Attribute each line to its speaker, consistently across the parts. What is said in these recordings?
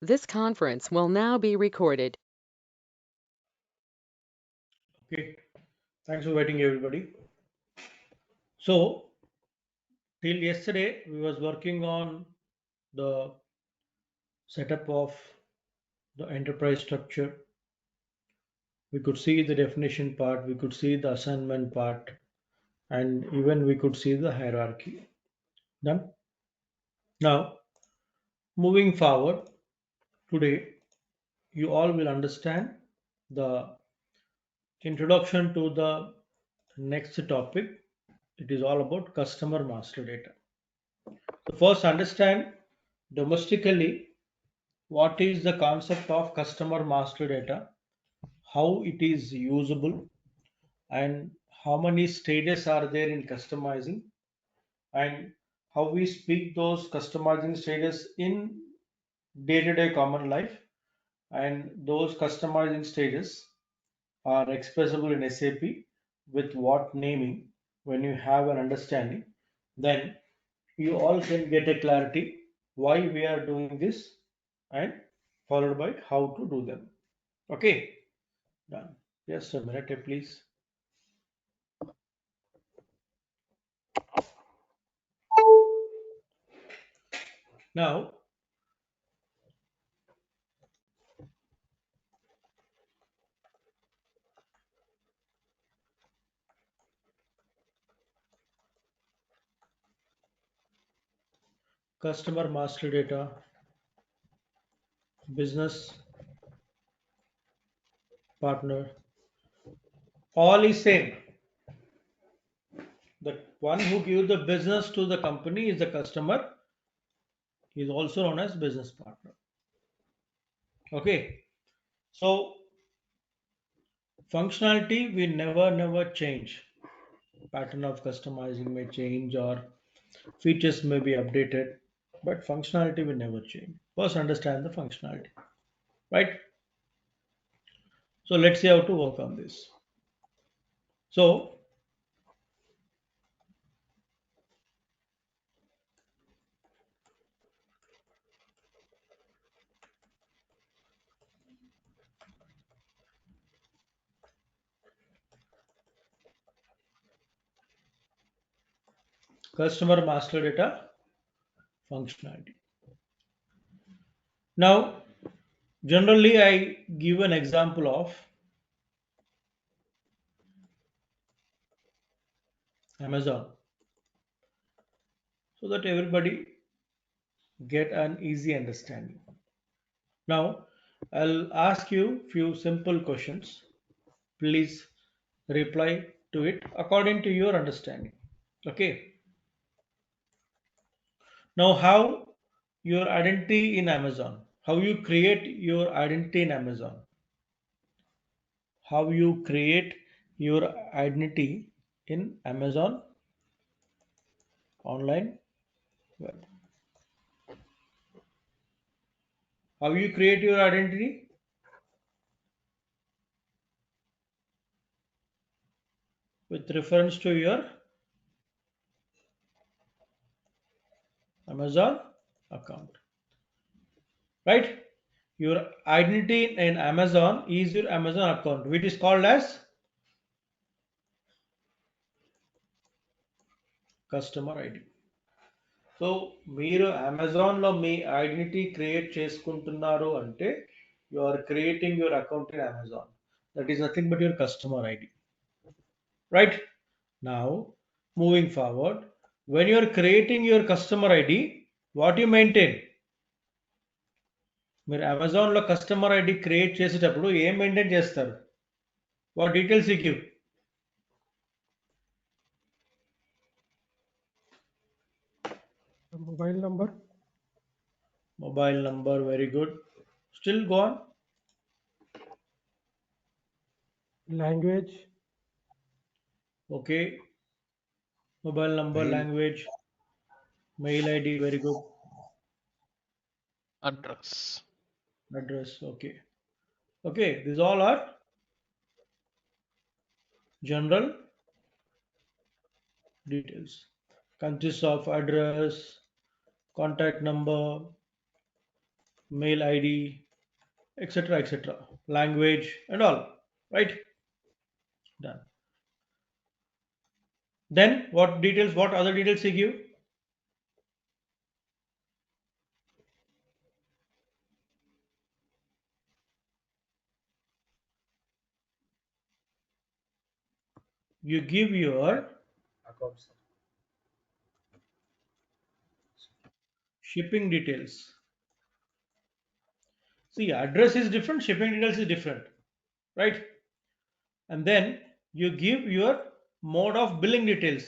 Speaker 1: This conference will now be recorded.
Speaker 2: Okay, thanks for waiting, everybody. So, till yesterday, we was working on the setup of the enterprise structure. We could see the definition part, we could see the assignment part, and even we could see the hierarchy. Done. Now, moving forward, today you all will understand the introduction to the next topic. It is all about customer master data. So, first, understand domestically what is the concept of customer master data, how it is usable, and how many stages are there in customizing, and how we speak those customizing stages in day-to-day common life, and those customizing stages are expressible in SAP with what naming. When you have an understanding, then you all can get a clarity why we are doing this, and followed by how to do them. Okay, done. Just a minute, please. Now, customer master data, business partner, all is same. The one who gives the business to the company is the customer. He is also known as business partner. Okay. So functionality we never change. Pattern of customizing may change or features may be updated, but functionality will never change. First, understand the functionality, right? So let's see how to work on this. So customer master data functionality. Now, generally, I give an example of Amazon so that everybody get an easy understanding. Now, I'll ask you few simple questions. Please reply to it according to your understanding. Okay. Now, how your identity in Amazon? How you create your identity in Amazon? How you create your identity in Amazon online web? How you create your identity? With reference to your Amazon account, right? Your identity in Amazon is your Amazon account, which is called as customer ID. So మీరు అమెజాన్లో మీ identity create చేసుకుంటున్నారు అంటే you are creating your account in Amazon. That is nothing but your customer ID, right? Now moving forward, when you are creating your customer ID, what you maintain? మీరు అమెజాన్లో customer ID create చేసేటప్పుడు ఏం maintain చేస్తారు? What details you give?
Speaker 3: Mobile number,
Speaker 2: mobile number, very good. Still go on.
Speaker 3: language,
Speaker 2: okay, mobile number, language, mail ID, very good.
Speaker 4: address.
Speaker 2: Address, okay. Okay, these all are general details. Consists of address, contact number, mail ID, etc., etc., language, and all. Right? Done. Then what details? What other details you give? You give your shipping details. See, address is different, shipping details is different, right? And then you give your mode of billing details,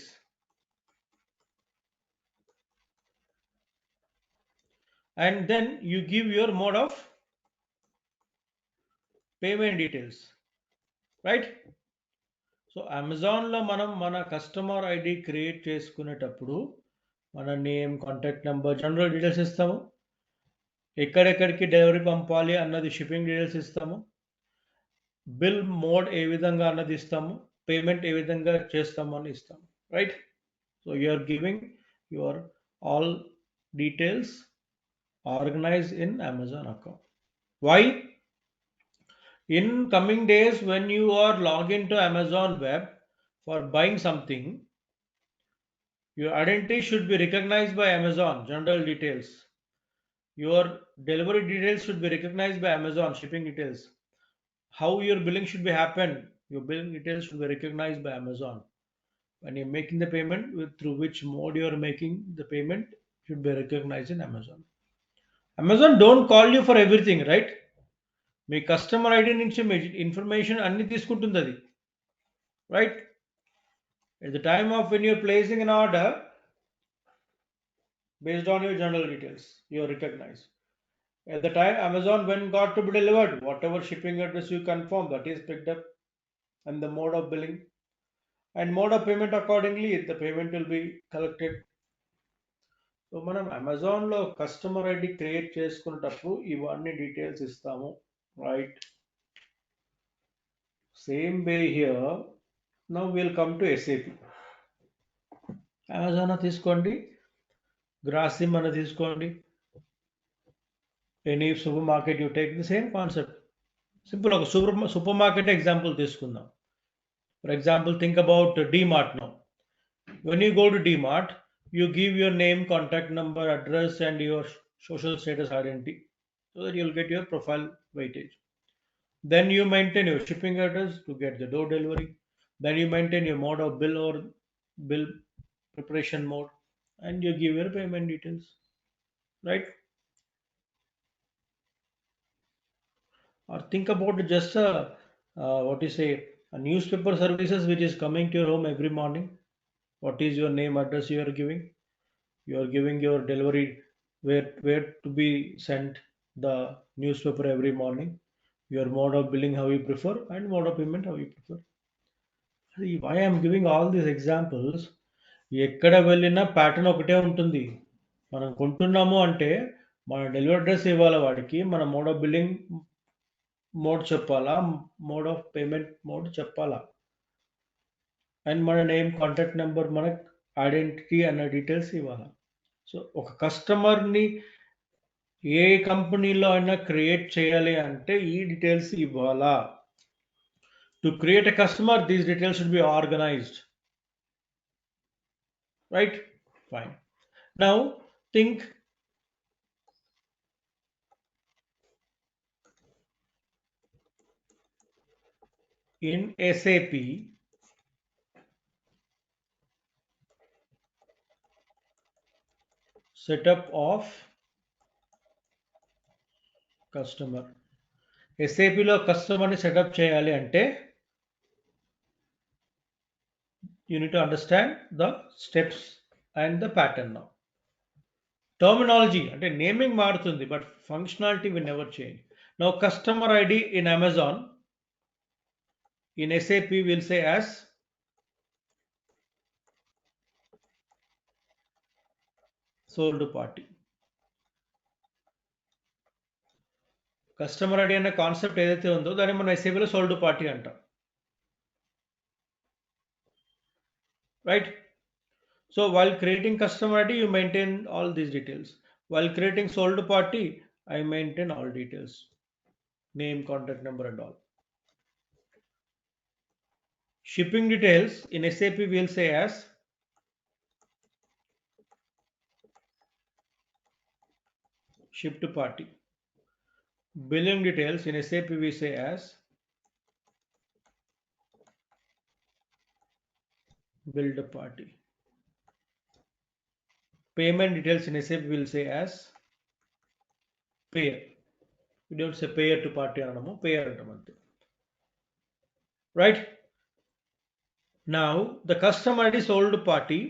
Speaker 2: and then you give your mode of payment details, right? So అమెజాన్లో మనం మన customer ID create చేసుకునేటప్పుడు మన name, contact number, general details ఇస్తాము. ఎక్కడెక్కడికి delivery పంపాలి అన్నది shipping details ఇస్తాము. బిల్ మోడ్ ఏ విధంగా అన్నది ఇస్తాము. పేమెంట్ ఏ విధంగా చేస్తాము అని ఇస్తాము, right? So you are giving your all details organized in Amazon account. Why? In coming days, when you are log into Amazon web for buying something, your identity should be recognized by Amazon, general details. Your delivery details should be recognized by Amazon, shipping details. How your billing should be happen, your billing details should be recognized by Amazon. When you're making the payment, through which mode you are making the payment should be recognized in Amazon. Amazon don't call you for everything, right? మీ customer ID నుంచి మీ information అన్ని తీసుకుంటుంది అది, right? At the time of when you're placing an order based on your general details, you are recognized. At the time Amazon when got to be delivered, whatever shipping address you confirm, that is picked up, and the mode of billing and mode of payment accordingly, the payment will be collected. So మనం అమెజాన్లో customer ID create చేసుకునేటప్పుడు ఇవన్నీ details ఇస్తాము, right? Same way here now will come to SAP. Amazon తీసుకోండి, గ్రాసిమ్ అని తీసుకోండి, any super market you take the same concept. Simple ఒక super market example తీసుకుందాం. For example think about DMart now. When you go to DMart, you give your name, contact number, address, and your social status identity so that you'll get your profile weightage. Then you maintain your shipping address to get the door delivery. Then you maintain your mode of bill or bill preparation mode, and you give your payment details, right? Or think about just a what you say, a newspaper services which is coming to your home every morning. What is your name, address you are giving? You are giving your delivery, where to be sent the newspaper every morning, your mode of billing how you prefer, and mode of payment how you prefer. See, why I am giving all these examples, ఎక్కడ వెళ్ళినా pattern ఒకటే ఉంటుంది. మనం కొంటున్నాము అంటే మన delivery address ఇవ్వాలి వాడికి, మన మోడ్ ఆఫ్ బిల్లింగ్ మోడ్ చెప్పాలా, మోడ్ ఆఫ్ పేమెంట్ మోడ్ చెప్పాలా, అండ్ మన నేమ్, కాంటాక్ట్ నెంబర్, మన ఐడెంటిటీ అన్న డీటెయిల్స్ ఇవ్వాలా. సో ఒక కస్టమర్ని ఏ కంపెనీలో అయినా క్రియేట్ చేయాలి అంటే ఈ డీటెయిల్స్ ఇవ్వాలా. To create a customer, these details should be organised, right? Fine. Now think in SAP, setup of customer. SAPలో కస్టమర్ని సెటప్ చేయాలి అంటే you need to understand the steps and the pattern now. Terminology అంటే naming మారుతుంది, but functionality will never change. Now customer ID in Amazon, in SAP we'll say as sold party. Customer ID అనే concept ఏదైతే ఉందో దాన్ని మనం ఎస్ఏపీలో sold party అంటాం, right? So while creating customer ID, you maintain all these details. While creating sold party, I maintain all details, name, contact number, and all. Shipping details in SAP we'll say as shipped party. Billing details in SAP we say as billed party. Payment details in SAP we'll say as payer. We don't say payer to party anamo, payer antamante. Right? Now the customer ID sold party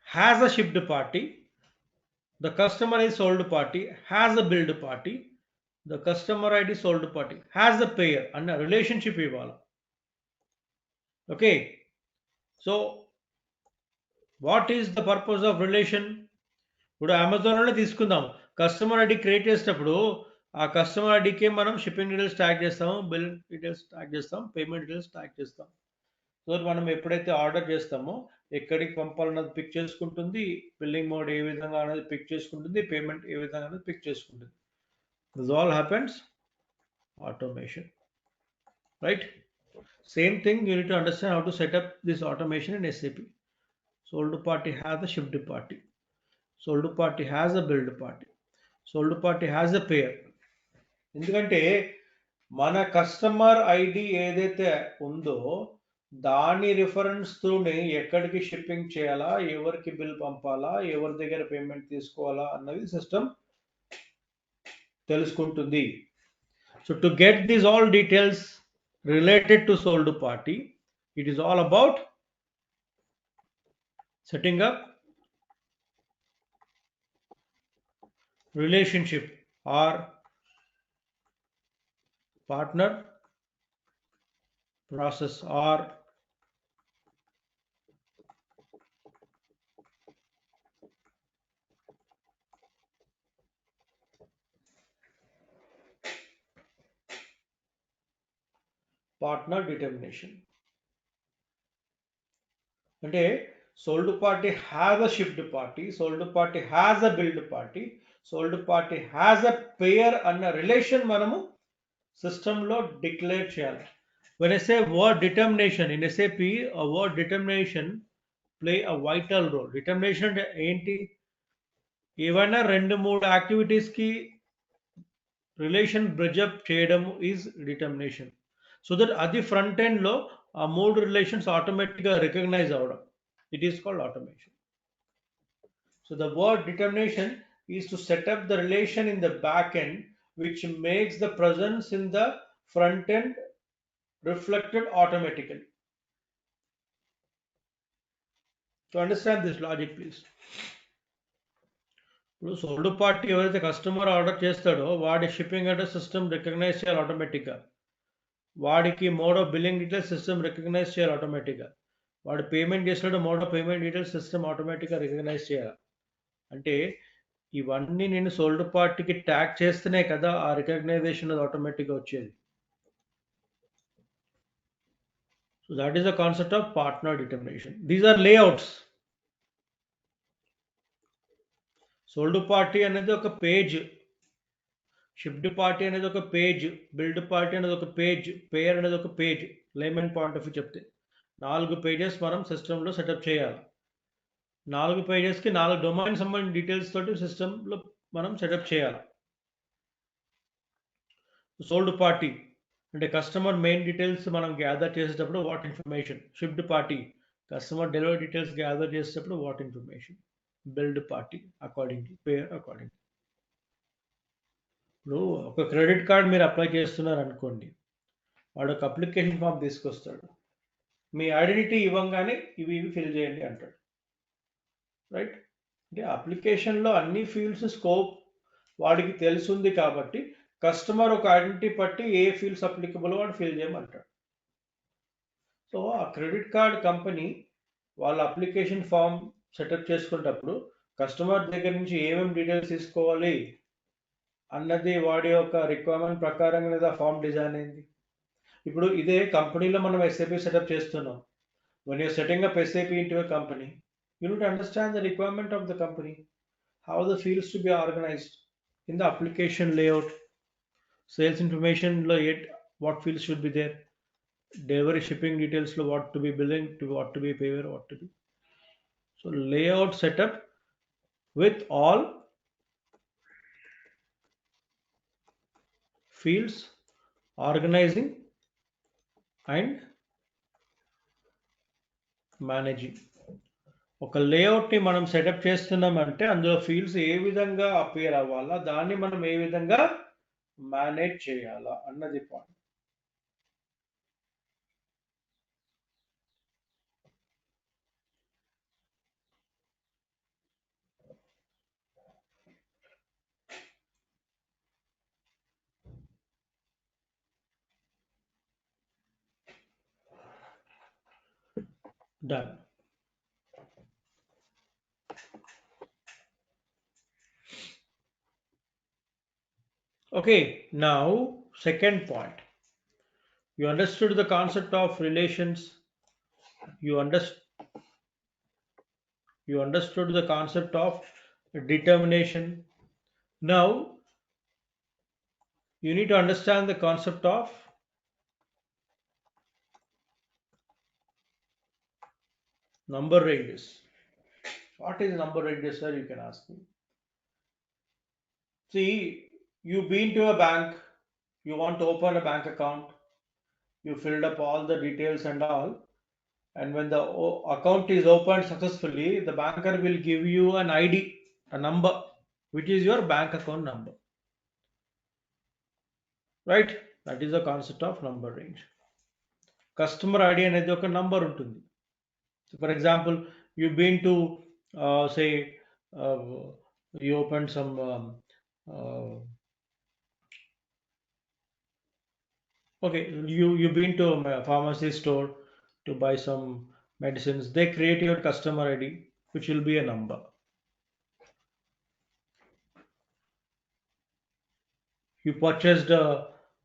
Speaker 2: has a shipped party. The customer ID sold party has a billed party. The customer ID sold party has a payer and a relationship ivala. Okay. So what is the purpose of relation? ఇప్పుడు అమెజాన్లోనే తీసుకుందాం. Customer ID create చేసేటప్పుడు ఆ customer ఐడికే మనం shipping details tag చేస్తాము, bill details tag చేస్తాం, payment details tag చేస్తాం. So మనం ఎప్పుడైతే ఆర్డర్ చేస్తామో ఎక్కడికి పంపాలన్నది పిక్ చేసుకుంటుంది, బిల్లింగ్ మోడ్ ఏ విధంగా అనేది పిక్ చేసుకుంటుంది, పేమెంట్ ఏ విధంగా అనేది పిక్ చేసుకుంటుంది. This all happens automation, right? Same thing, you need to understand how to set up this automation in SAP. Sold party has a shipped party, sold party has a billed party, sold party has a payer. ఎందుకంటే మన customer ID ఏదైతే ఉందో దాని reference తోనే ఎక్కడికి shipping చేయాలా, ఎవరికి bill పంపాలా, ఎవరి దగ్గర పేమెంట్ తీసుకోవాలా అన్నది సిస్టమ్ తెలుసుకుంటుంది. So to get these all details related to sold party, it is all about setting up relationship or partner process or partner determination. అంటే sold party has a shipped party, sold party has a billed party, sold party has a payer అన్న relation మనము సిస్టంలో declare చేయాలి. When I say word determination in SAP, a word determination play a vital role. Determination అంటే ఏంటి? ఏవైనా 2-3 యాక్టివిటీస్కి relation bridge up చేయడం is determination. So that అది front ఎండ్లో ఆ 3 రిలేషన్స్ ఆటోమేటిక్గా రికగ్నైజ్ అవ్వడం, it is called automation. So the word determination is to set up the relation in the back end which makes the presence in the front end reflected automatically. To understand this logic, please. ఇప్పుడు sold party ఎవరైతే customer order చేస్తాడో వాడి shipping address system recognise చేయాలి ఆటోమేటిక్గా, వాడికి mode of billing details system recognise చేయాలి ఆటోమేటిక్గా, వాడు పేమెంట్ చేసినట్టు mode of payment details system ఆటోమేటిక్గా రికగ్నైజ్ చేయాలి. అంటే ఇవన్నీ నేను సోల్డ్ పార్టీకి ట్యాగ్ చేస్తేనే కదా ఆ రికగ్నైజేషన్ ఆటోమేటిక్గా వచ్చేది. So that is the concept of partner determination. These are layouts. Sold party అనేది ఒక పేజ్, షిప్డ్ పార్టీ అనేది ఒక పేజ్, బిల్డ్ పార్టీ అనేది ఒక పేజ్, పేయర్ అనేది ఒక page. Layman point of view చెప్తే 4 పేజెస్ మనం సిస్టంలో సెటప్ చేయాలి. 4 పేజెస్కి 4 డొమైన్ సంబంధించిన డీటెయిల్స్ తోటి సిస్టంలో మనం సెటప్ చేయాలి. సోల్డ్ పార్టీ అంటే కస్టమర్ మెయిన్ డీటెయిల్స్ మనం గ్యాదర్ చేసేటప్పుడు what information, shipped party customer delivery details gather చేసేటప్పుడు what information, billed party accordingly, payer accordingly. ఇప్పుడు ఒక క్రెడిట్ కార్డ్ మీరు అప్లై చేస్తున్నారు అనుకోండి, వాడు ఒక అప్లికేషన్ ఫామ్ తీసుకొస్తాడు, మీ ఐడెంటిటీ ఇవ్వగానే ఇవి ఫిల్ చేయండి అంటాడు, రైట్? అంటే అప్లికేషన్లో అన్ని ఫీల్డ్స్ స్కోప్ వాడికి తెలుసుంది కాబట్టి కస్టమర్ ఒక ఐడెంటిటీ పట్టి ఏ ఫీల్డ్స్ అప్లికబుల్ వాడు ఫిల్ చేయమంటాడు. సో ఆ క్రెడిట్ కార్డ్ కంపెనీ వాళ్ళ అప్లికేషన్ ఫామ్ సెటప్ చేసుకునేటప్పుడు కస్టమర్ దగ్గర నుంచి ఏమేమి డీటెయిల్స్ తీసుకోవాలి అన్నది వాడి యొక్క రిక్వైర్మెంట్ ప్రకారం లేదా ఫామ్ డిజైన్ అయింది. ఇప్పుడు ఇదే కంపెనీలో మనం ఎస్ఏపీ సెటప్ చేస్తున్నాం. when you're setting up SAP into a company, you need to understand the requirement of the company. how the fields to be organized in the application layout, sales information layout, what fields should be there, delivery shipping details, what to be billing, to what to be payer, what to be. So layout setup with all fields organizing and managing. ఒక లేఅవుట్ని మనం setup చేస్తున్నామంటే అందులో fields ఏ విధంగా appear అవ్వాలా, దాన్ని మనం ఏ విధంగా మేనేజ్ చేయాలా అన్నది point. Done. Okay, now second point. You understood the concept of relations. You understood the concept of determination. Now you need to understand the concept of number ranges. What is number ranges, sir? You can ask me. See, you've been to a bank, you want to open a bank account, you filled up all the details and all, and when the account is opened successfully, the banker will give you an ID, a number, which is your bank account number. Right? That is the concept of number range. Customer ID అనేది ఒక number ఉంటుంది. So for example, you've been to say uh, you opened some okay, you've been to a pharmacy store to buy some medicines. They create your customer ID, which will be a number. You purchased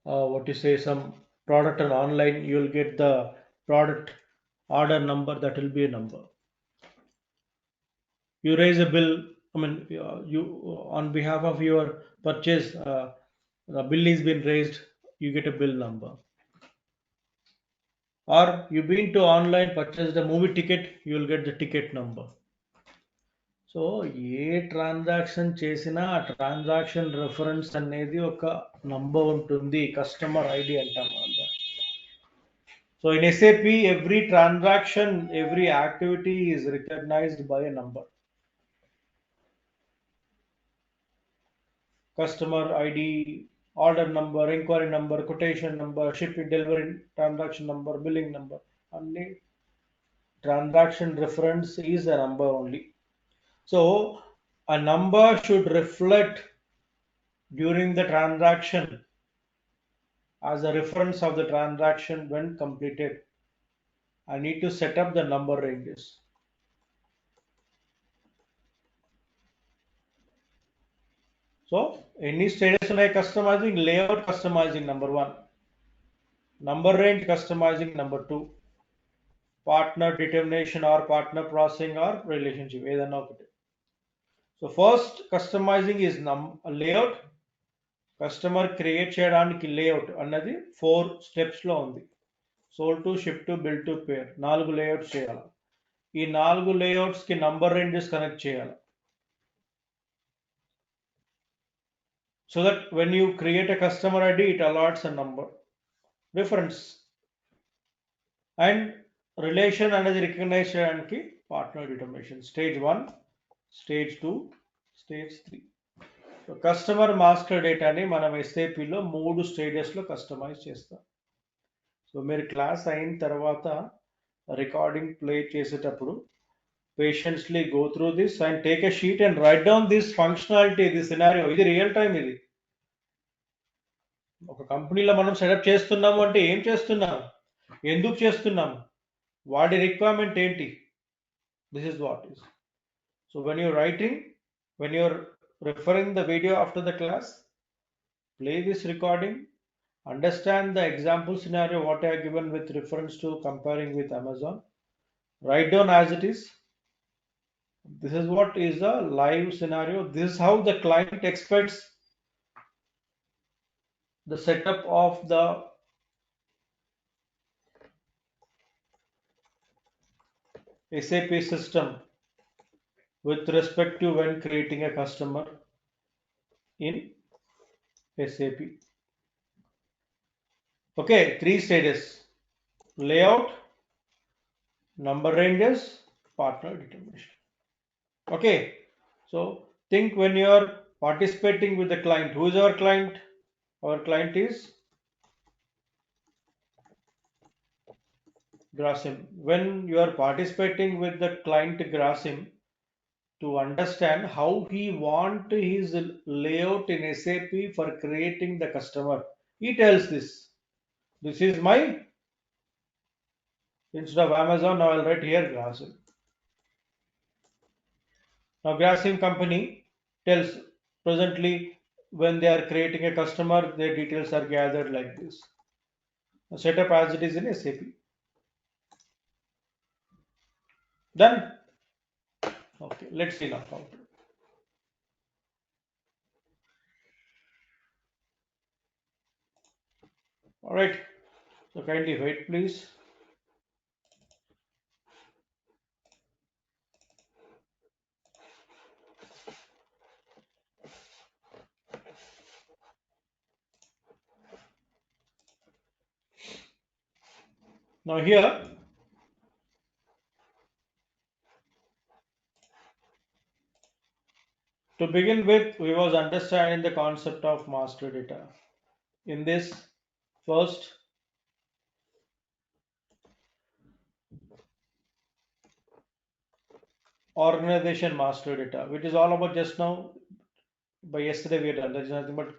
Speaker 2: what you say some product on online, you will get the product order number, that will be a number. You raise a bill, I mean you on behalf of your purchase, the bill is been raised, you get a bill number. Or you've been to online purchased a movie ticket, you will get the ticket number. So ఏ transaction చేసినా ఆ transaction reference అనేది ఒక number ఉంటుంది, customer ID అంటాం. So in SAP every transaction, every activity is recognised by a number. Customer ID, order number, enquiry number, quotation number, shipping delivery transaction number, billing number, అన్ని transaction reference is a number only. So a number should reflect during the transaction as a reference of the transaction when completed. I need to set up the number ranges. So any status like customizing, layout customizing number 1, number range customizing number 2, partner determination or partner processing or relationship ఏదన్నా ఒకటి. So first customizing is layout. Customer create చేయడానికి layout అన్నది 4 steps లో ఉంది. Sold to, ship to, bill to, pair, 4 layouts చేయాలి. ఈ 4 layouts కి number ranges connect చేయాలి. So that when you create a customer ID it allots a number reference. And relation అనేది recognise చేయడానికి partner determination stage 1, stage 2, stage 3. Customer master డేటాని మనం ఎస్ఏపిలో 3 స్టేజెస్లో customise చేస్తాం. సో మీరు క్లాస్ అయిన తర్వాత రికార్డింగ్ ప్లే చేసేటప్పుడు patiently go through this and take a sheet and write down this functionality, this scenario. ఇది రియల్ టైం. ఇది ఒక కంపెనీలో మనం సెటప్ చేస్తున్నాము అంటే ఏం చేస్తున్నాం, ఎందుకు చేస్తున్నాం, వాడి రిక్వైర్మెంట్ ఏంటి, this is what is. So when you're writing, when you're referring the video after the class, play this recording, understand the example scenario what I have given with reference to comparing with Amazon, write down as it is, This is what is the live scenario. This is how the client expects the setup of the SAP system with respect to when creating a customer in SAP. Okay, three stages: layout, number ranges, partner determination. Okay, so think when you are participating with the client. Who is our client? Our client is Grasim. When you are participating with the client Grasim, to understand how he want his layout in SAP for creating the customer, he tells this. This is my, instead of Amazon, now I'll write here Grasim. Now Grasim company tells presently when they are creating a customer, their details are gathered like this. Now set up as it is in SAP. Done. Okay, let's see now how to. All right. So kindly wait, please. Now here, to begin with, we was understanding the concept of master data. In this first organization master data, which is all about just now, by yesterday we had done, that is nothing but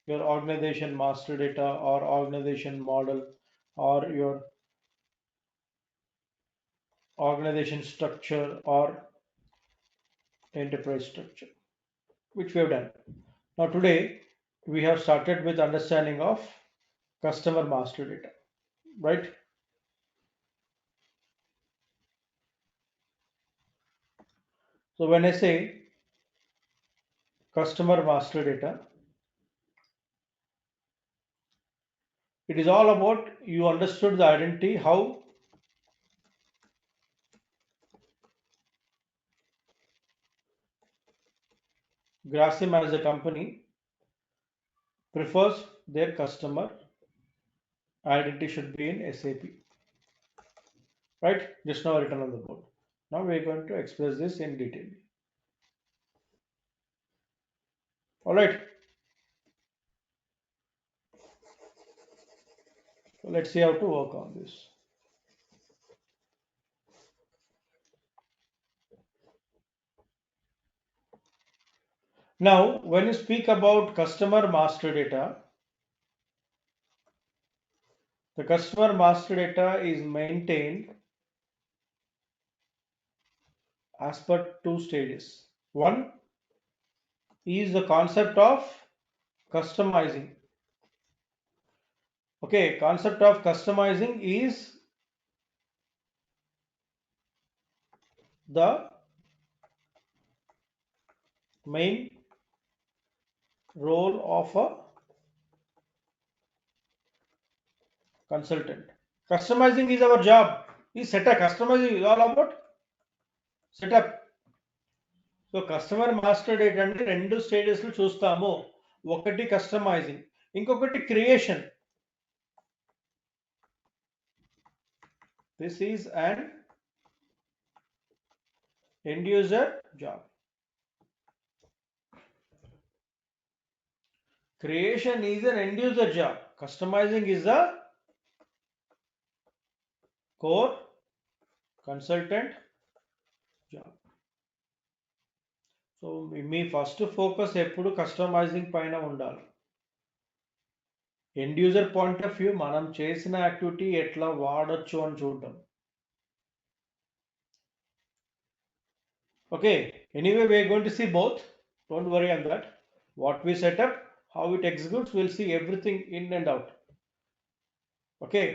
Speaker 2: your organization master data or organization model or your organization structure or enterprise structure, which we have done. Now today we have started with understanding of customer master data, right? So when I say customer master data, it is all about you understood the identity, how Grasim as a company prefers their customer identity should be in SAP, right? Just now written on the board. Now we are going to express this in detail. All right. So let's see how to work on this. Now, when you speak about customer master data, the customer master data is maintained as per two stages. One is the concept of customizing. Okay, concept of customizing is the main role of a consultant. Customizing is our job. Is setup. Customizing is all about setup. So customer master data అంటే రెండు stages లో చూస్తాము. ఒకటి customising, ఇంకొకటి creation. This is an end user job. Creation is an end user job. Customizing is a core consultant job. So me first focus ఎప్పుడు customising పైన ఉండాలి. End user point of view మనం చేసిన activity ఎట్లా వాడచ్చు అని చూడటం. Okay, anyway, we are going to see both. Don't worry on that. What we set up, how it executes, we'll see everything in and out. Okay.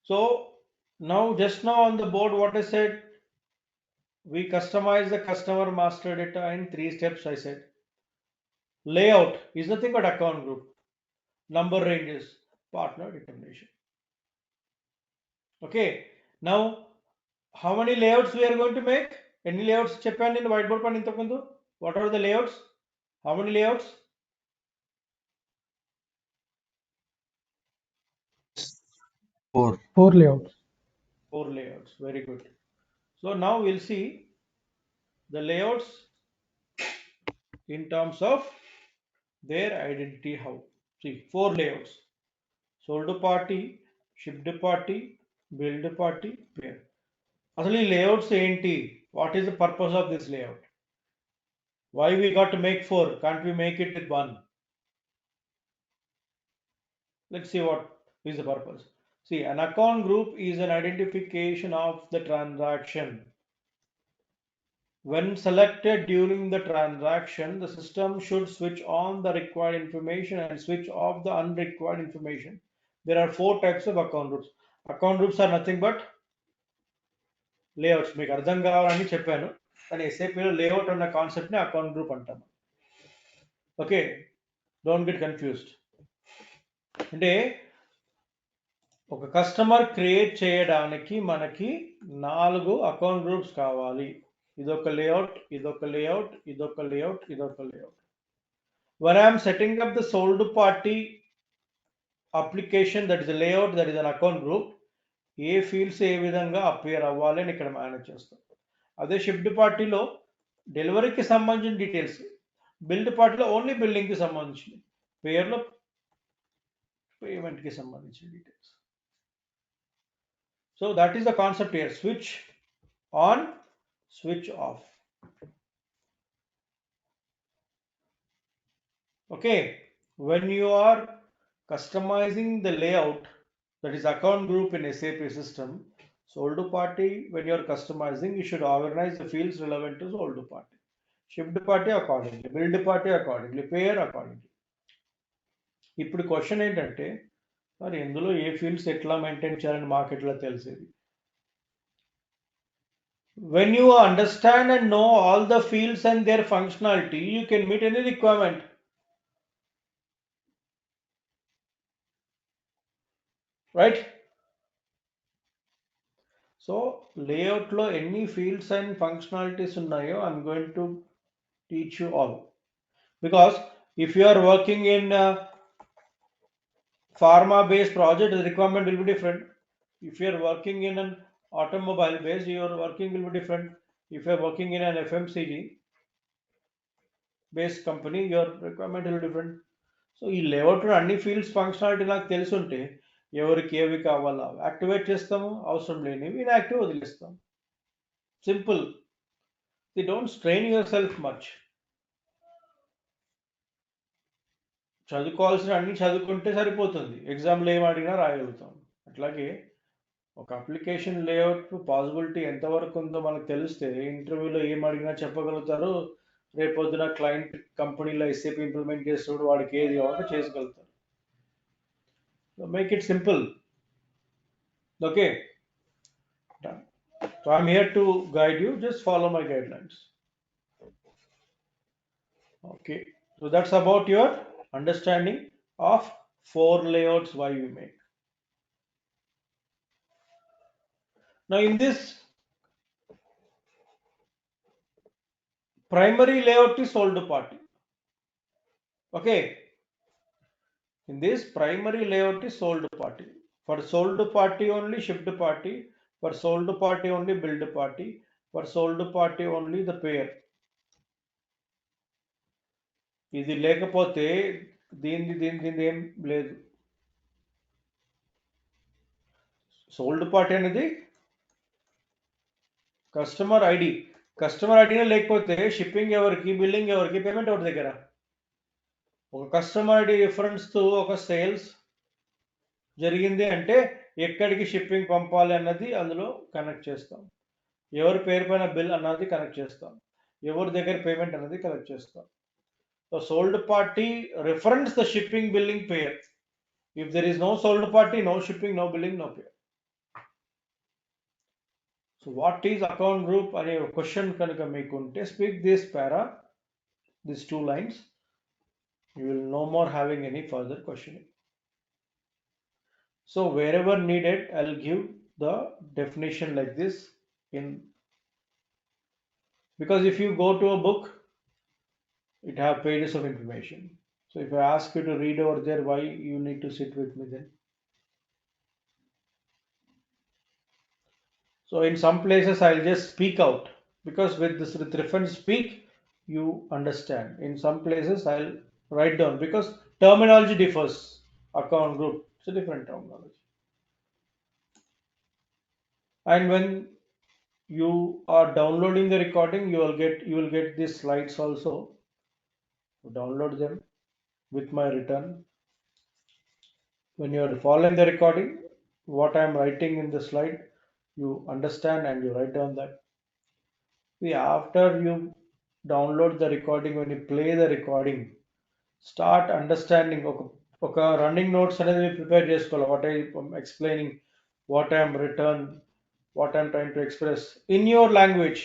Speaker 2: So now, just now on the board, what I said, We customize the customer master data in 3 steps, I said. Layout is nothing but account group, number ranges, partner determination. Okay, now how many layouts we are going to make? Any layouts చెప్పండి in whiteboard పైన ఇంతకుముందు? What are the layouts? How many layouts?
Speaker 4: 4.
Speaker 3: 4 layouts.
Speaker 2: 4 layouts. Very good. So now we'll see the layouts in terms of their identity. How? See, 4 layouts: sold party, shipped party, billed party, pair. అసలు ఈ layouts ఏంటి? What is the purpose of this layout? Why we got to make 4? Can't we make it with 1? Let's see what is the purpose. See, an account group is an identification of the transaction. When selected during the transaction, the system should switch on the required information and switch off the unrequired information. There are 4 types of account groups. Account groups are nothing but layouts. మీకు అర్థం కావాలని చెప్పాను, కానీ ఎస్ఏపీలో layout అన్న కాన్సెప్ట్ని account group అంటాము. Okay, don't get confused. అంటే ఒక కస్టమర్ క్రియేట్ చేయడానికి మనకి 4 అకౌంట్ గ్రూప్స్ కావాలి. ఇదొక లేఅవుట్, ఇదొక లేఅవుట్, ఇదొక లేఅవుట్, ఇదొక layout. When I am setting up the sold party application, that is a layout, that is an account group, ఏ ఫీల్డ్స్ ఏ విధంగా అపియర్ అవ్వాలి అని ఇక్కడ మేనేజ్ చేస్తాం. అదే షిఫ్ట్ పార్టీలో డెలివరీకి సంబంధించిన డీటెయిల్స్, బిల్డ్ పార్టీలో ఓన్లీ బిల్డింగ్కి సంబంధించి, పేర్లో పేమెంట్కి సంబంధించిన details. So that is the concept here. Switch on, switch off. Okay, when you are customizing the layout, that is account group in SAP system, sold party, when you are customizing, you should organize the fields relevant to sold party, shipped party accordingly, billed party accordingly, payer accordingly. ఇప్పుడు question ఏంటంటే, మరి ఎందులో ఏ fields ఎట్లా maintain చేయాలని మాకు ఎట్లా తెలిసేది? When you understand and know all the fields and their functionality, you can meet any requirement. Right? So layout lo any fields and functionalities unnayo, I'm going to teach you all. Because if you are working in a pharma based project, the requirement will be different. If you are working in an automobile based, your working will be different. If you are working in an FMCG based company, your requirement will be different. So ఈ layout అన్ని fields functionality నాకు తెలుసుంటే ఎవరికి ఏవి కావాలా activate చేస్తాము, అవసరం లేనివి ఇన్యాక్టివ్ వదిలేస్తాం. Simple. The don't strain yourself much. చదువుకోవాల్సిన అన్ని చదువుకుంటే సరిపోతుంది, ఎగ్జామ్లో ఏం అడిగినా రాయగలుగుతాం. అట్లాగే ఒక అప్లికేషన్ లేఅవుట్ పాసిబిలిటీ ఎంతవరకు ఉందో మనకు తెలిస్తే ఇంటర్వ్యూలో ఏం అడిగినా చెప్పగలుగుతారు. రేపొద్దున క్లయింట్ కంపెనీలో ఎస్ఏపీ ఇంప్లిమెంట్ చేసేవాడు వాడికి ఏది కావాలో చేసుకెళ్తారు. Make it simple. Okay, done. So I'm here to guide you, just follow my guidelines. Okay, so that's about your understanding of 4 layouts why we make. Now in this primary layout is sold party. Okay, in this primary layout is sold party. For sold party only shipped party, for sold party only billed party, for sold party only the pair. ఇది లేకపోతే దీనిది ఏం లేదు. Sold party అనేది customer ID. Customer ఐడినే లేకపోతే shipping ఎవరికి, billing ఎవరికి, payment ఎవరి దగ్గర? ఒక కస్టమర్ ఐడి రిఫరెన్స్తో ఒక సేల్స్ జరిగింది అంటే ఎక్కడికి షిప్పింగ్ పంపాలి అన్నది అందులో కనెక్ట్ చేస్తాం. ఎవరి పేరు పైన బిల్ అన్నది కనెక్ట్ చేస్తాం. ఎవరి దగ్గర పేమెంట్ అన్నది కనెక్ట్ చేస్తాం. So sold party reference the shipping, billing, payer. If there is no sold party, no shipping, no billing, no payer. So what is account group అనే క్వశ్చన్ కనుక మీకు ఉంటే speak this para, these two lines, you will no more having any further questioning. So wherever needed, I'll give the definition like this in, because if you go to a book, it have pages of information. So if I ask you to read over there, why you need to sit with me then? So in some places I'll just speak out, because with this with reference speak you understand. In some places I'll write down because terminology differs. Account group, it's a different terminology. And when you are downloading the recording, you will get these slides also. Download them with my return. When you are following the recording, what I am writing in the slide, you understand and you write down that. See, after you download the recording, when you play the recording, start understanding ఒక running notes అనేది prepare చేసుకోవాలి. What I explaining, what I'm return, what I'm trying to express in your language,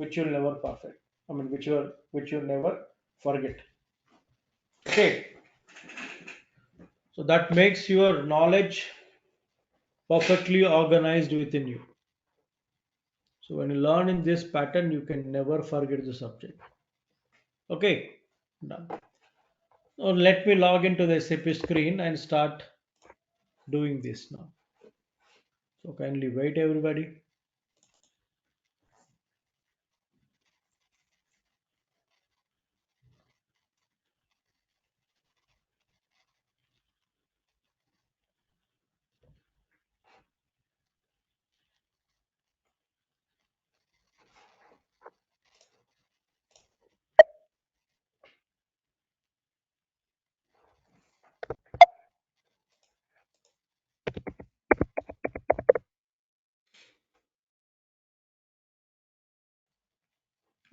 Speaker 2: which you'll never perfect. I mean, which you'll never forget. Okay, so that makes your knowledge perfectly organized within you. So when you learn in this pattern, you can never forget the subject. Okay, done. Now let me log into the SAP screen and start doing this now. So kindly wait, everybody.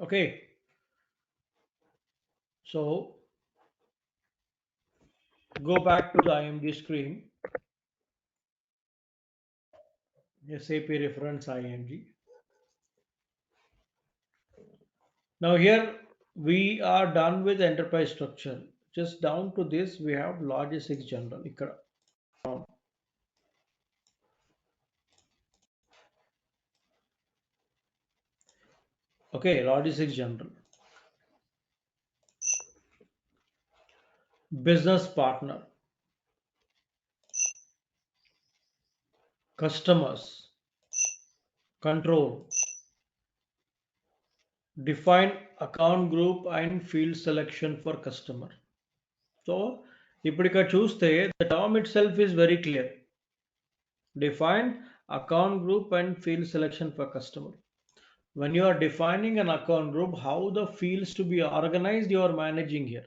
Speaker 2: Okay, so go back to the IMG screen, SAP reference IMG. Now here we are done with enterprise structure. Just down to this we have logistics general. Okay, logistics general. Business partner, customers, control, define account group and field selection for customer. So ఇప్పుడు ఇక్కడ చూస్తే the term itself is very clear. Define account group and field selection for customer. When you are defining an account group, how the fields to be organized you are managing here.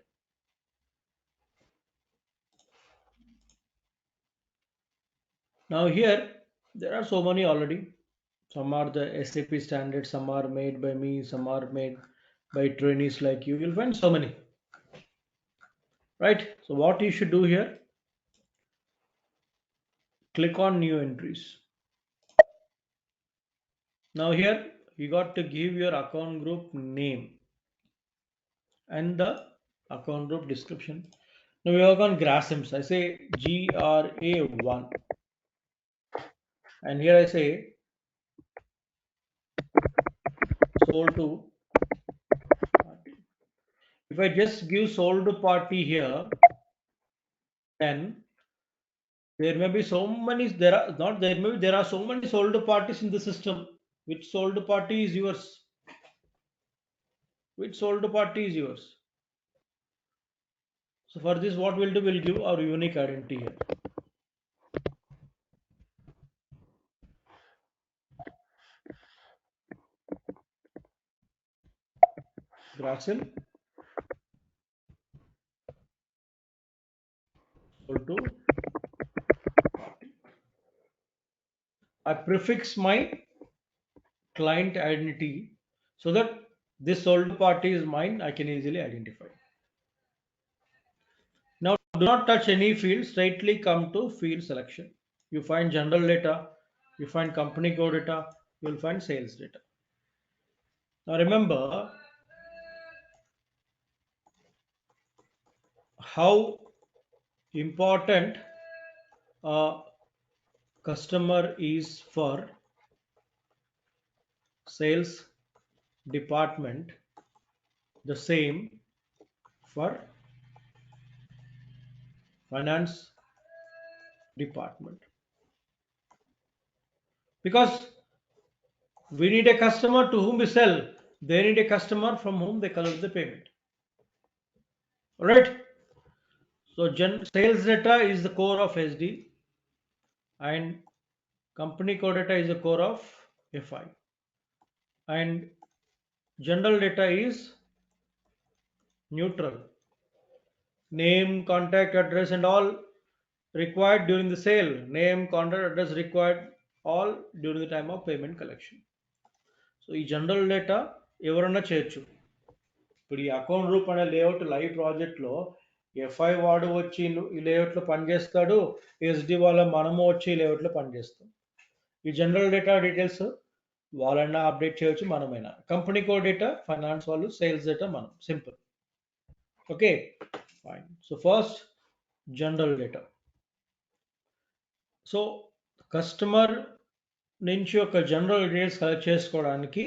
Speaker 2: Now here there are so many already. Some are the SAP standards, some are made by me, some are made by trainees like you. You'll find so many. Right? So what you should do here, click on new entries. Now here you got to give your account group name and the account group description. Now we work on Grasims. I say GRA1 and here I say sold to party. If I just give sold to party here, then there may be so many, there are not, there may be, there are so many sold parties in the system. Which sold party is yours? Which sold party is yours? So for this, what we'll do, we'll give our unique identity here. Grasil sold to party. I prefix my client identity so that this sold party is mine, I can easily identify. Now do not touch any field, straightly come to field selection. You find general data, you find company code data, you will find sales data. Now remember how important a customer is for sales department, the same for finance department, because we need a customer to whom we sell, they need a customer from whom they collect the payment. All right. So sales data is the core of SD, and company code data is the core of FI, and general data is neutral. Name, contact, address, and all required during the sale. Name, contact, address required all during the time of payment collection. So ఈ general data ఎవరన్నా చేయొచ్చు. ఇప్పుడు ఈ account group అనే layout live ప్రాజెక్ట్లో f i వాడు వచ్చి ఈ లేఅవుట్లో పనిచేస్తాడు, ఎస్డి వాళ్ళ మనము వచ్చి ఈ లేఅవుట్లో పనిచేస్తాం. ఈ జనరల్ డేటా డీటెయిల్స్ వాళ్ళన్నా అప్డేట్ చేయొచ్చు, మనమైనా. కంపెనీ కోడ్ డేటా ఫైనాన్స్ వాళ్ళు, సేల్స్ డేటా మనం. Simple. Okay, fine. So first general data. So customer నుంచి ఒక జనరల్ డీటెయిల్స్ కలెక్ట్ చేసుకోవడానికి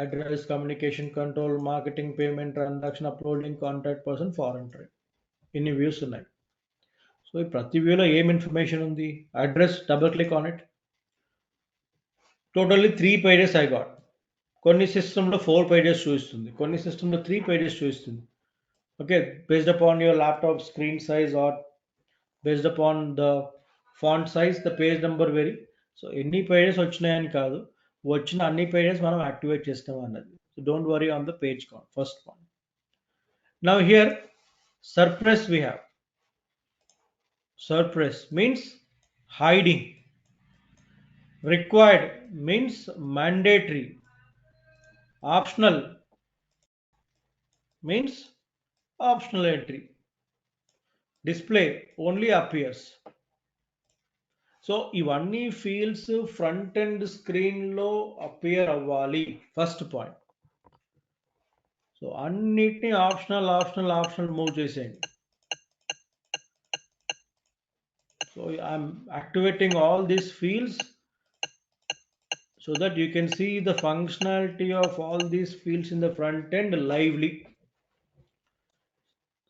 Speaker 2: address, communication control, marketing, payment, transaction, uploading, contact person, foreign trade, ఇన్ని views ఉన్నాయి. So ఈ ప్రతి వ్యూలో ఏం ఇన్ఫర్మేషన్ ఉంది? Address, double click on it. Totally 3 pages I got. కొన్ని సిస్టంలో 4 pages చూపిస్తుంది, కొన్ని సిస్టంలో 3 pages చూపిస్తుంది. Okay, based upon your laptop screen size or based upon the font size, the page number vary. So ఎన్ని పేజెస్ వచ్చినాయని కాదు, వచ్చిన అన్ని పేజెస్ మనం యాక్టివేట్ చేస్తాం అన్నది. So don't worry on the page count, first point. Now here suppress we have. Suppress means hiding. Required means mandatory. Optional means optional entry. Display only appears. So ఇవన్నీ fields front end స్క్రీన్లో appear అవ్వాలి, first point. So అన్నిటినీ optional optional optional move చేసేయండి. So I'm activating all these fields so that you can see the functionality of all these fields in the front end lively.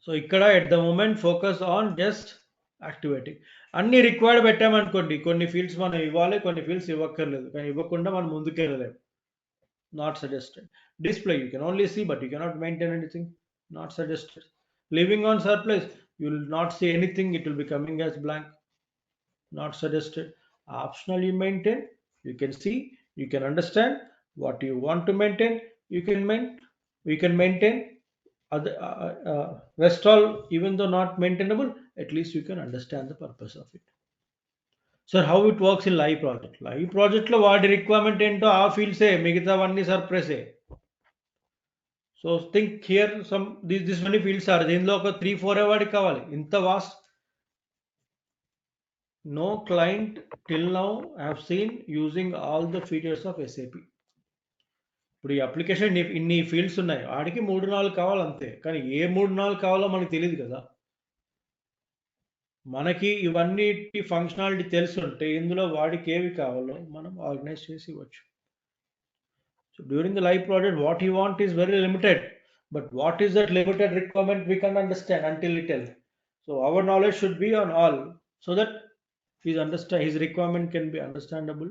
Speaker 2: So ఇక్కడ at the moment focus on just activating. అన్ని required పెట్టామనుకోండి, కొన్ని fields మనం ఇవ్వాలి, కొన్ని fields ఇవ్వక్కర్లేదు, కానీ ఇవ్వకుండా మనం ముందుకెళ్ళలేము. Not suggested. Display you can only see, but you cannot maintain anything. Not suggested. Leaving on surplus, you will not see anything, it will be coming as blank. Not suggested. Optional you maintain, you can see, you can understand what you want to maintain, you can maintain. Other rest all, even though not maintainable, at least you can understand the purpose of it. So how it works in live project? Live project లో వాడి requirement ఏంటో ఆ ఫీల్డ్సే, మిగతావన్నీ సర్ప్రైసే. So think here some this many fields are, దీనిలో ఒక 3-4 వాడికి కావాలి, ఇంత vast. No client till now have seen using all the features of SAP. ఇప్పుడు ఈ అప్లికేషన్ ఇన్ని ఫీల్డ్స్ ఉన్నాయి, వాడికి 3-4 కావాలి అంతే, కానీ ఏ 3-4 కావాలో మనకు తెలియదు కదా. మనకి ఇవన్నీ ఫంక్షనాలిటీ తెలుసుంటే ఇందులో వాడికి ఏవి కావాలో మనం ఆర్గనైజ్ చేసి ఇవ్వచ్చు. So during the live project what you want is very limited, but what is that limited requirement we can understand until little. So our knowledge should be on all so that his requirement can be understandable,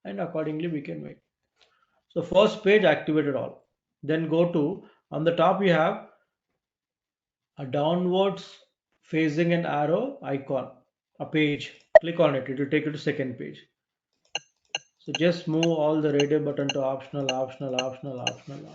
Speaker 2: and accordingly we can make. So first page activated all. Then go to, on the top you have a downwards facing an arrow icon, a page. Click on it, it will take you to second page. So just move all the radio button to optional, optional, optional, optional.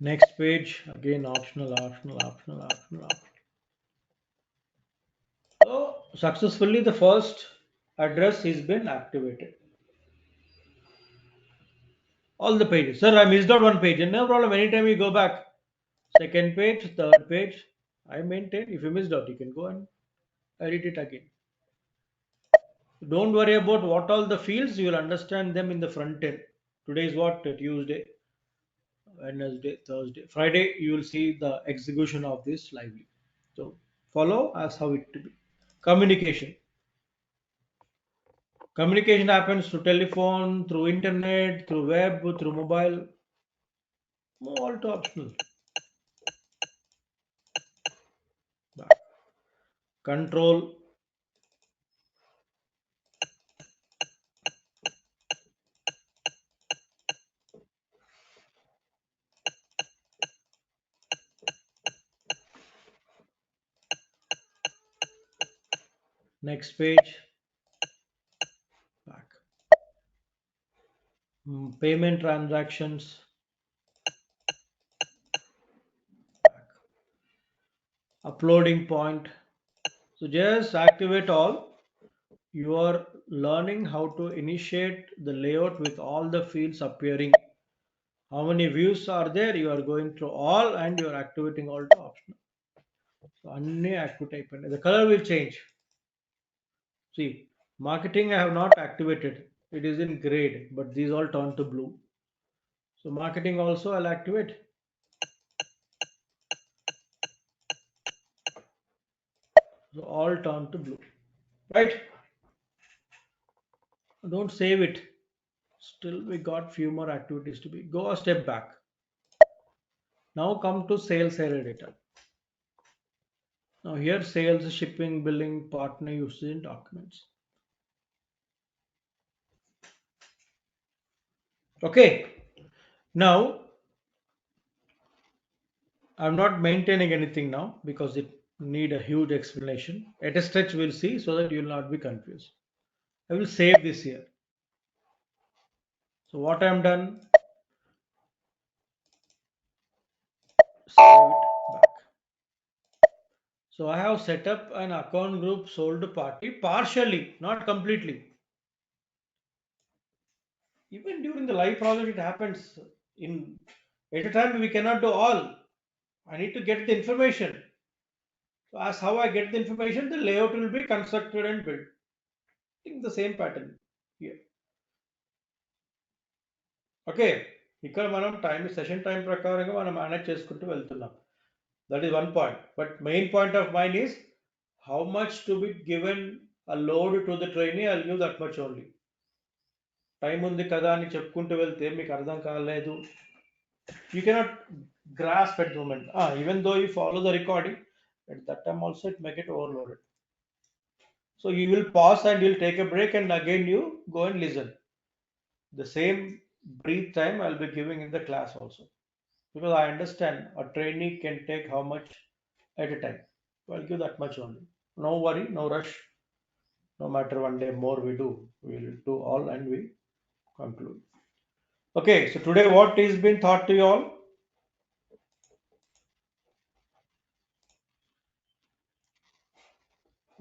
Speaker 2: Next page, again optional, optional, optional, optional, optional. So successfully the first address has been activated. All the pages. Sir, I missed out one page. No problem. Anytime you go back. Second page, third page. I maintain if you missed out, you can go and edit it again. Don't worry about what all the fields, you will understand them in the front end. Today is what? Tuesday, Wednesday, Thursday, Friday, you will see the execution of this lively. So follow as how it to be. Communication. Communication happens through telephone, through internet, through web, through mobile. All to optional. Back. Control. Next page. Back. Payment transactions. Back. Uploading point. So just activate all. You are learning how to initiate the layout with all the fields appearing. How many views are there? You are going through all and you are activating all to optional. So unne active type. The color will change. See, marketing I have not activated. It is in grade, but these all turn to blue. So marketing also I'll activate. So all turn to blue. Right? Don't save it. Still we got few more activities to be. Go a step back. Now come to sales area data. Now here sales, shipping, billing, partner usage and documents. Okay. Now I'm not maintaining anything now because it need a huge explanation. At a stretch we'll see so that you will not be confused. I will save this here. So what I am done, save it back. So I have set up an account group sold to party partially, not completely. Even during the live project, it happens in at a time we cannot do all. I need to get the information. So as how I get the information, the layout will be constructed and built. I think the same pattern here. Okay ఇక్కడ మనం session time ప్రకారంగా మనం manage చేసుకుంటూ వెళ్తున్నాం that is one point but main point of mind is how much to be given a load to the trainee I give that much only time ఉంది కదా అని చెప్పుకుంటూ వెళ్తే మీకు అర్థం కాలేదు you cannot grasp at the moment even though you follow the recording at that time also it may get overloaded, so you will pause and you'll take a break and again you go and listen. The same breathe time I'll be giving in the class also, because I understand a trainee can take how much at a time. So I'll give that much only. No worry, no rush. No matter one day more we do, we'll do all and we conclude. Okay, so today what is been taught to you all?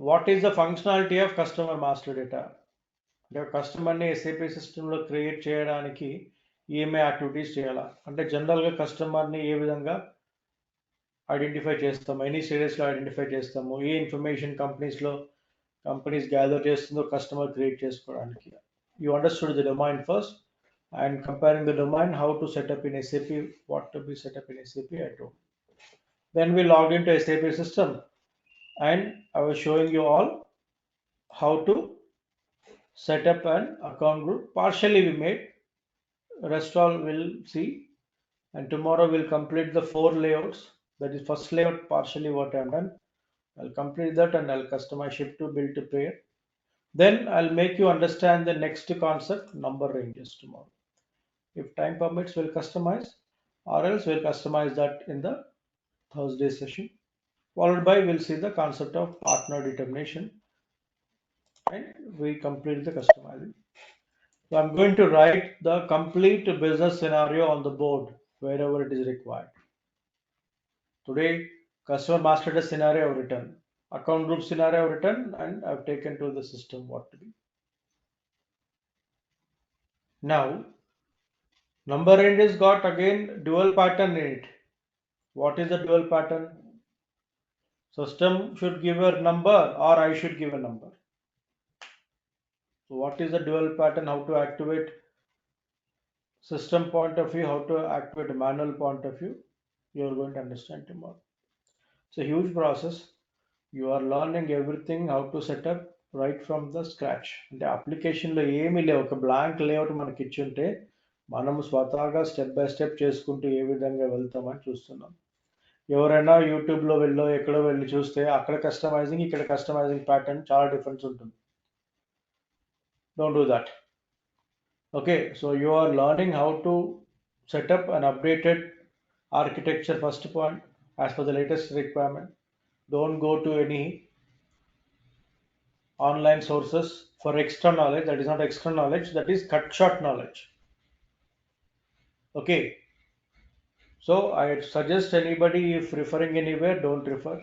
Speaker 2: What is the functionality of customer master data? అంటే కస్టమర్ని SAP సిస్టంలో create చేయడానికి ఏమే activities చేయాలా అంటే జనరల్గా కస్టమర్ని ఏ విధంగా ఐడెంటిఫై చేస్తాము, ఎనీ స్టేజెస్లో ఐడెంటిఫై చేస్తాము, ఏ ఇన్ఫర్మేషన్ కంపెనీస్ గ్యాదర్ చేస్తుందో కస్టమర్ క్రియేట్ చేసుకోవడానికి. You understood the domain first and comparing the domain, how to set up in SAP, what to be set up in SAP, I told. Then we logged into SAP system and I was showing you all how to set up an account group. Partially we made, rest all will see, and tomorrow we'll complete the 4 layouts. That is first layout partially what I've done. I'll complete that and I'll customize ship to build to pair. Then I'll make you understand the next concept, number ranges, tomorrow. If time permits, we'll customize, or else we'll customize that in the Thursday session. Followed by, we'll see the concept of partner determination, and we complete the customizing. So I'm going to write the complete business scenario on the board wherever it is required. Today, customer master data scenario I've written, account group scenario I've written, and I've taken to the system what to be. Now, number range has got again dual pattern in it. What is the dual pattern? System should give a number or I should give a number. So what is the dual pattern, how to activate system point of view, how to activate manual point of view, you are going to understand tomorrow. It's a huge process. You are learning everything how to set up right from the scratch. అంటే అప్లికేషన్లో ఏమీ లేవు, ఒక blank layout మనకి ఇచ్చుంటే మనం స్వతహాగా step by step చేసుకుంటూ ఏ విధంగా వెళ్తామని చూస్తున్నాం. ఎవరైనా యూట్యూబ్లో వెళ్ళో ఎక్కడో వెళ్ళి చూస్తే అక్కడ కస్టమైజింగ్ ఇక్కడ కస్టమైజింగ్ ప్యాటర్న్ చాలా డిఫరెన్స్ ఉంటుంది. Don't do that. Okay, so you are learning how to set up an updated architecture first point as per the latest requirement. Don't go to any online sources for extra knowledge. That is not extra knowledge, that is cut short knowledge. Okay, so I suggest anybody, if referring anywhere, don't refer.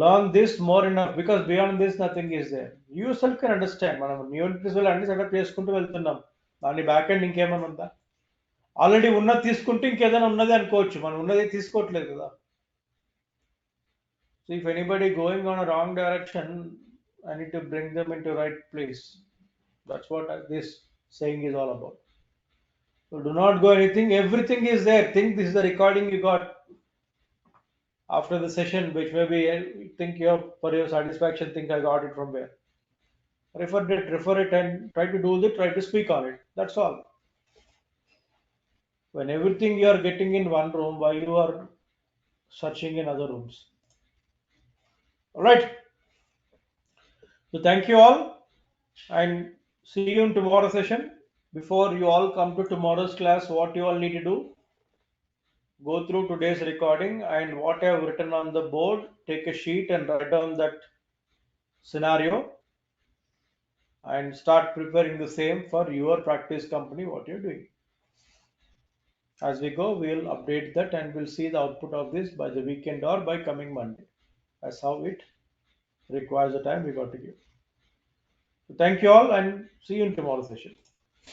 Speaker 2: Learn this more enough, because beyond this nothing is there. You yourself can understand. మనం new ఎంట్రీస్లో అన్ని setup చేసుకుంటూ వెళ్తున్నాం, దాని back end ఇంకేమైనా ఉందా? Already ఉన్నది తీసుకుంటే ఇంకేదైనా ఉన్నది అనుకోవచ్చు, మనం ఉన్నది తీసుకోవట్లేదు కదా. So if anybody going on a wrong direction, I need to bring them into right place. That's what this saying is all about. So do not go anything. Everything is there. Think this is the recording you got after the session, which maybe think you have, for your satisfaction, think I got it from where. Refer it and try to do it, try to speak on it. That's all. When everything you are getting in one room, why you are searching in other rooms? All right. So thank you all and see you in tomorrow's session. Before you all come to tomorrow's class, what you all need to do, go through today's recording and what I have written on the board, take a sheet and write down that scenario and start preparing the same for your practice company, what you're doing. As we go, we'll update that and we'll see the output of this by the weekend or by coming Monday. That's how it requires the time we got to give. So thank you all and see you in tomorrow's session.